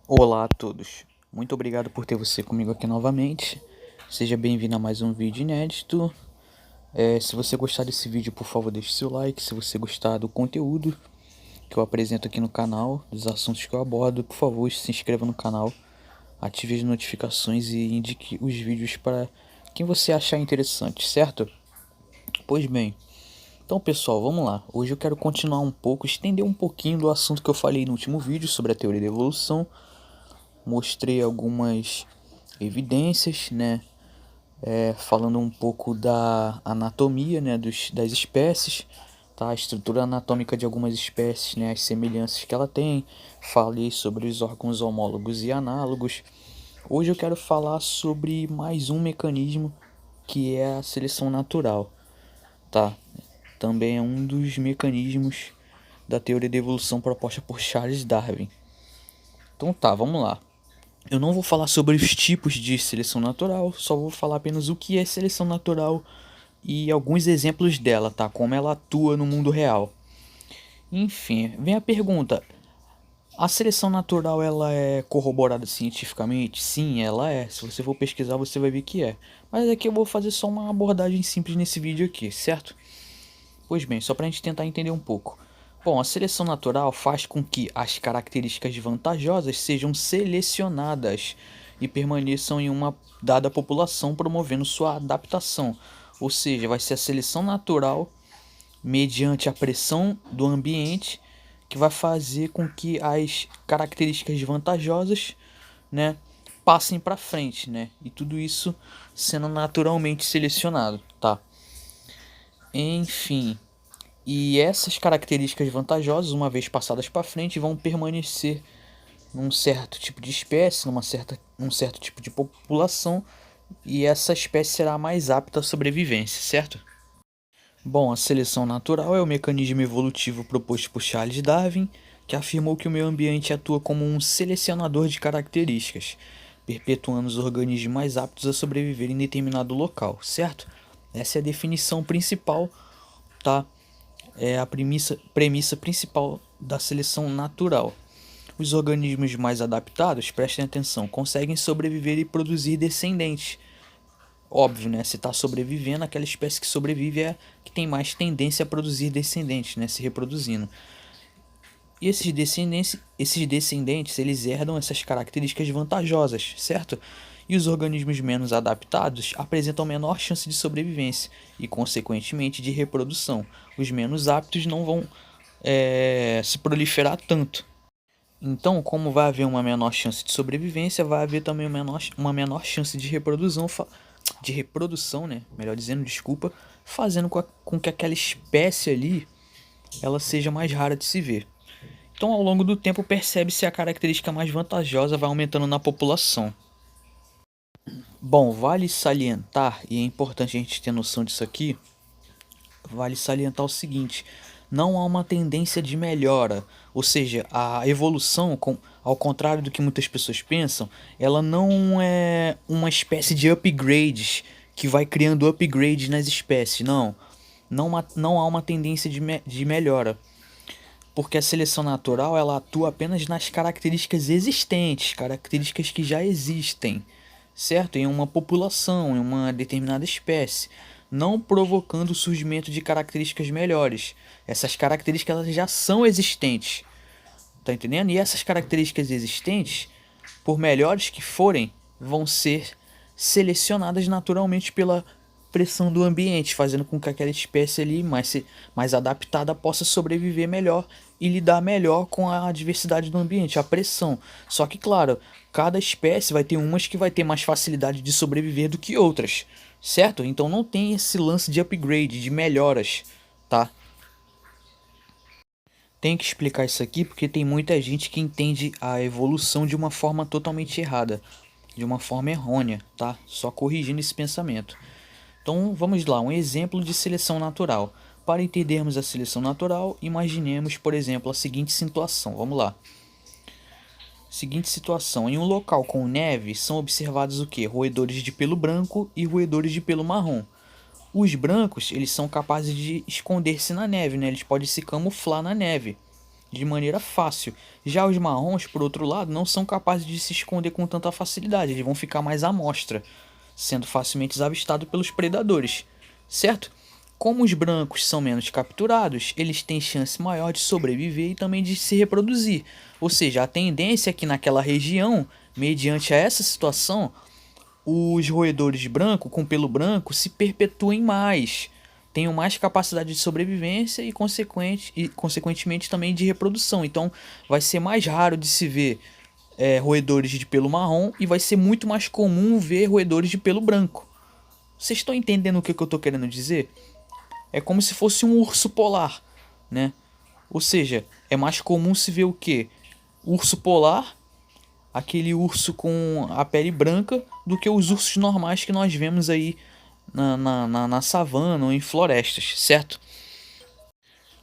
Olá a todos, muito obrigado por ter você comigo aqui novamente. Seja bem-vindo a mais um vídeo inédito. Se você gostar desse vídeo, por favor, deixe seu like. Se você gostar do conteúdo que eu apresento aqui no canal, dos assuntos que eu abordo, por favor, se inscreva no canal, ative as notificações e indique os vídeos para quem você achar interessante, certo? Pois bem, então pessoal, vamos lá. Hoje eu quero continuar um pouco, estender um pouquinho do assunto que eu falei no último vídeo sobre a teoria da evolução. Mostrei algumas evidências, né? Falando um pouco da anatomia, né? Das espécies, tá? A estrutura anatômica de algumas espécies, né? As semelhanças que ela tem. Falei sobre os órgãos homólogos e análogos. Hoje eu quero falar sobre mais um mecanismo que é a seleção natural, tá? Também é um dos mecanismos da teoria da evolução proposta por Charles Darwin. Então tá, vamos lá. Eu não vou falar sobre os tipos de seleção natural, só vou falar apenas o que é seleção natural e alguns exemplos dela, tá? Como ela atua no mundo real. Enfim, vem a pergunta: a seleção natural ela é corroborada cientificamente? Sim, ela é. Se você for pesquisar, você vai ver que é. Mas aqui eu vou fazer só uma abordagem simples nesse vídeo aqui, certo? Pois bem, só para a gente tentar entender um pouco. Bom, a seleção natural faz com que as características vantajosas sejam selecionadas e permaneçam em uma dada população, promovendo sua adaptação. Ou seja, vai ser a seleção natural mediante a pressão do ambiente que vai fazer com que as características vantajosas, né, passem para frente, né? E tudo isso sendo naturalmente selecionado, tá? Enfim, e essas características vantajosas, uma vez passadas para frente, vão permanecer num certo tipo de espécie, num certo tipo de população, e essa espécie será mais apta à sobrevivência, certo? Bom, a seleção natural é o mecanismo evolutivo proposto por Charles Darwin, que afirmou que o meio ambiente atua como um selecionador de características, perpetuando os organismos mais aptos a sobreviver em determinado local, certo? Essa é a definição principal, tá? É a premissa principal da seleção natural. Os organismos mais adaptados, prestem atenção, conseguem sobreviver e produzir descendentes. Óbvio, né? Se está sobrevivendo, aquela espécie que sobrevive é que tem mais tendência a produzir descendentes, né? Se reproduzindo. E esses descendentes, eles herdam essas características vantajosas, certo? E os organismos menos adaptados apresentam menor chance de sobrevivência e, consequentemente, de reprodução. Os menos aptos não vão se proliferar tanto. Então, como vai haver uma menor chance de sobrevivência, vai haver também uma menor chance de reprodução, né? Melhor dizendo, desculpa, fazendo com que aquela espécie ali ela seja mais rara de se ver. Então, ao longo do tempo, percebe-se a característica mais vantajosa vai aumentando na população. Bom, vale salientar, e é importante a gente ter noção disso aqui, vale salientar o seguinte: não há uma tendência de melhora, ou seja, a evolução, ao contrário do que muitas pessoas pensam, ela não é uma espécie de upgrades que vai criando upgrades nas espécies, não. Não há uma tendência de melhora, porque a seleção natural ela atua apenas nas características existentes, características que já existem, certo? Em uma população, em uma determinada espécie, não provocando o surgimento de características melhores. Essas características elas já são existentes, tá entendendo? E essas características existentes, por melhores que forem, vão ser selecionadas naturalmente pela pressão do ambiente, fazendo com que aquela espécie ali mais adaptada possa sobreviver melhor e lidar melhor com a diversidade do ambiente, a pressão. Só que, claro, cada espécie vai ter umas que vai ter mais facilidade de sobreviver do que outras, certo? Então não tem esse lance de upgrade, de melhoras, tá? Tenho que explicar isso aqui porque tem muita gente que entende a evolução de uma forma totalmente errada, de uma forma errônea, tá? Só corrigindo esse pensamento. Então vamos lá, um exemplo de seleção natural. Para entendermos a seleção natural, imaginemos, por exemplo, a seguinte situação. Vamos lá. Seguinte situação: em um local com neve, são observados o que? Roedores de pelo branco e roedores de pelo marrom. Os brancos, eles são capazes de esconder-se na neve, né? Eles podem se camuflar na neve. de maneira fácil. Já os marrons, por outro lado, não são capazes de se esconder com tanta facilidade, eles vão ficar mais à mostra, sendo facilmente avistados pelos predadores, certo? Como os brancos são menos capturados, eles têm chance maior de sobreviver e também de se reproduzir. Ou seja, a tendência é que naquela região, mediante a essa situação, os roedores branco com pelo branco se perpetuem mais, tenham mais capacidade de sobrevivência e, consequentemente também de reprodução. Então vai ser mais raro de se ver roedores de pelo marrom e vai ser muito mais comum ver roedores de pelo branco. Vocês estão entendendo o que eu estou querendo dizer? É como se fosse um urso polar, né? Ou seja, é mais comum se ver o quê? Urso polar, aquele urso com a pele branca, do que os ursos normais que nós vemos aí na savana ou em florestas, certo?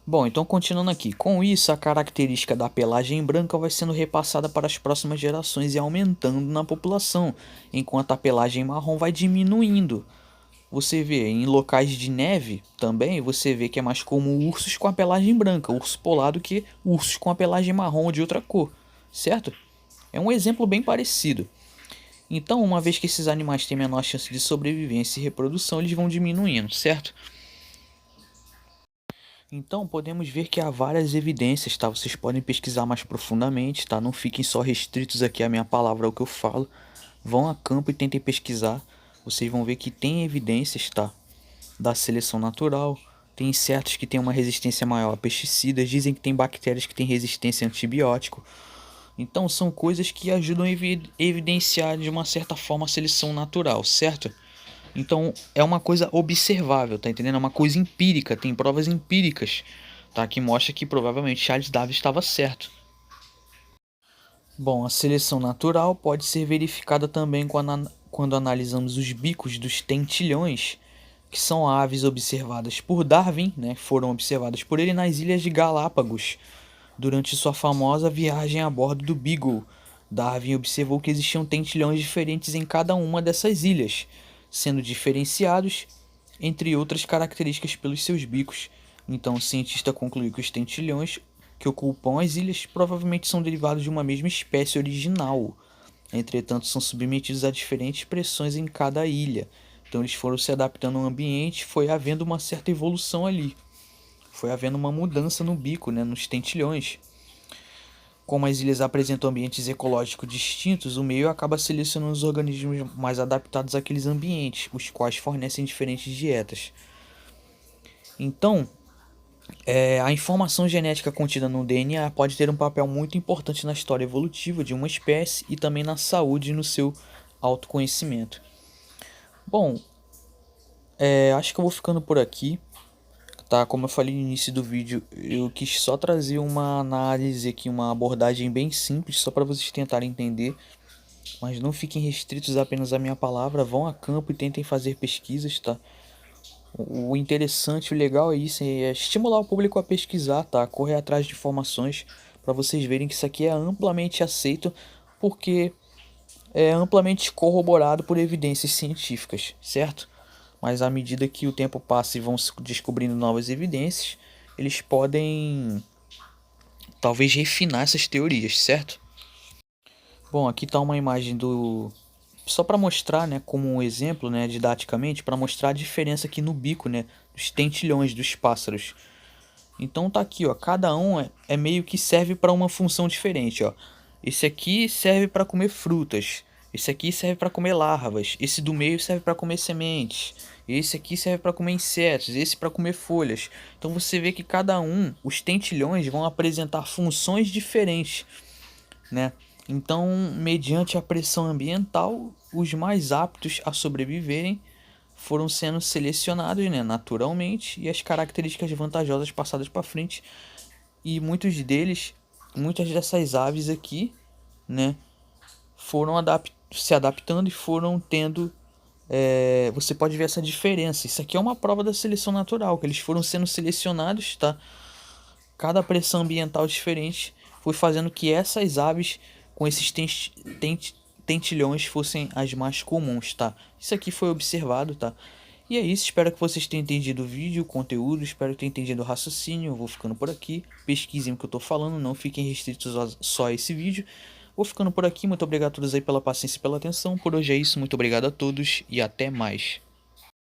Bom, então continuando aqui. Com isso, a característica da pelagem branca vai sendo repassada para as próximas gerações e aumentando na população, enquanto a pelagem marrom vai diminuindo. Você vê em locais de neve também, você vê que é mais comum ursos com a pelagem branca, urso polar, do que ursos com a pelagem marrom ou de outra cor, certo? É um exemplo bem parecido. Então, uma vez que esses animais têm menor chance de sobrevivência e reprodução, eles vão diminuindo, certo? Então, podemos ver que há várias evidências, tá? Vocês podem pesquisar mais profundamente, tá? Não fiquem só restritos aqui à minha palavra, ao que eu falo. Vão a campo e tentem pesquisar. Vocês vão ver que tem evidências, tá? Da seleção natural. Tem insetos que têm uma resistência maior a pesticidas. Dizem que tem bactérias que têm resistência a antibiótico. Então, são coisas que ajudam a evidenciar de uma certa forma a seleção natural, certo? Então é uma coisa observável, tá entendendo? É uma coisa empírica, tem provas empíricas, tá? Que mostra que provavelmente Charles Darwin estava certo. Bom, a seleção natural pode ser verificada também quando analisamos os bicos dos tentilhões, que são aves observadas por Darwin, né? Foram observadas por ele nas ilhas de Galápagos, durante sua famosa viagem a bordo do Beagle. Darwin observou que existiam tentilhões diferentes em cada uma dessas ilhas, sendo diferenciados, entre outras características, pelos seus bicos. Então, o cientista concluiu que os tentilhões que ocupam as ilhas provavelmente são derivados de uma mesma espécie original. Entretanto, são submetidos a diferentes pressões em cada ilha. Então, eles foram se adaptando ao ambiente, foi havendo uma certa evolução ali. Foi havendo uma mudança no bico, né, nos tentilhões. Como as ilhas apresentam ambientes ecológicos distintos, o meio acaba selecionando os organismos mais adaptados àqueles ambientes, os quais fornecem diferentes dietas. Então, a informação genética contida no DNA pode ter um papel muito importante na história evolutiva de uma espécie e também na saúde e no seu autoconhecimento. Bom, acho que eu vou ficando por aqui. Tá, como eu falei no início do vídeo, eu quis só trazer uma análise aqui, uma abordagem bem simples, só para vocês tentarem entender. Mas não fiquem restritos apenas à minha palavra, vão a campo e tentem fazer pesquisas, tá? O interessante, o legal é isso, é estimular o público a pesquisar, tá? Correr atrás de informações para vocês verem que isso aqui é amplamente aceito, porque é amplamente corroborado por evidências científicas, certo? Mas à medida que o tempo passa e vão se descobrindo novas evidências, eles podem talvez refinar essas teorias, certo? Bom, aqui está uma imagem do... Só para mostrar, né, como um exemplo, né, didaticamente, para mostrar a diferença aqui no bico, né, dos tentilhões dos pássaros. Então tá aqui, ó, cada um é meio que serve para uma função diferente, ó. Esse aqui serve para comer frutas, esse aqui serve para comer larvas, esse do meio serve para comer sementes, esse aqui serve para comer insetos, esse para comer folhas. Então você vê que cada um, os tentilhões vão apresentar funções diferentes, né? Então, mediante a pressão ambiental, os mais aptos a sobreviverem foram sendo selecionados, né, naturalmente, e as características vantajosas passadas para frente. E muitas dessas aves aqui, né, foram se adaptando e foram tendo. Você pode ver essa diferença. Isso aqui é uma prova da seleção natural, que eles foram sendo selecionados, tá? Cada pressão ambiental diferente foi fazendo que essas aves com esses tentilhões fossem as mais comuns, tá? Isso aqui foi observado, tá? E é isso, espero que vocês tenham entendido o vídeo, o conteúdo, espero que tenham entendido o raciocínio. Eu vou ficando por aqui, pesquisem o que eu tô falando, não fiquem restritos só a esse vídeo. Vou ficando por aqui, muito obrigado a todos aí pela paciência e pela atenção. Por hoje é isso, muito obrigado a todos e até mais.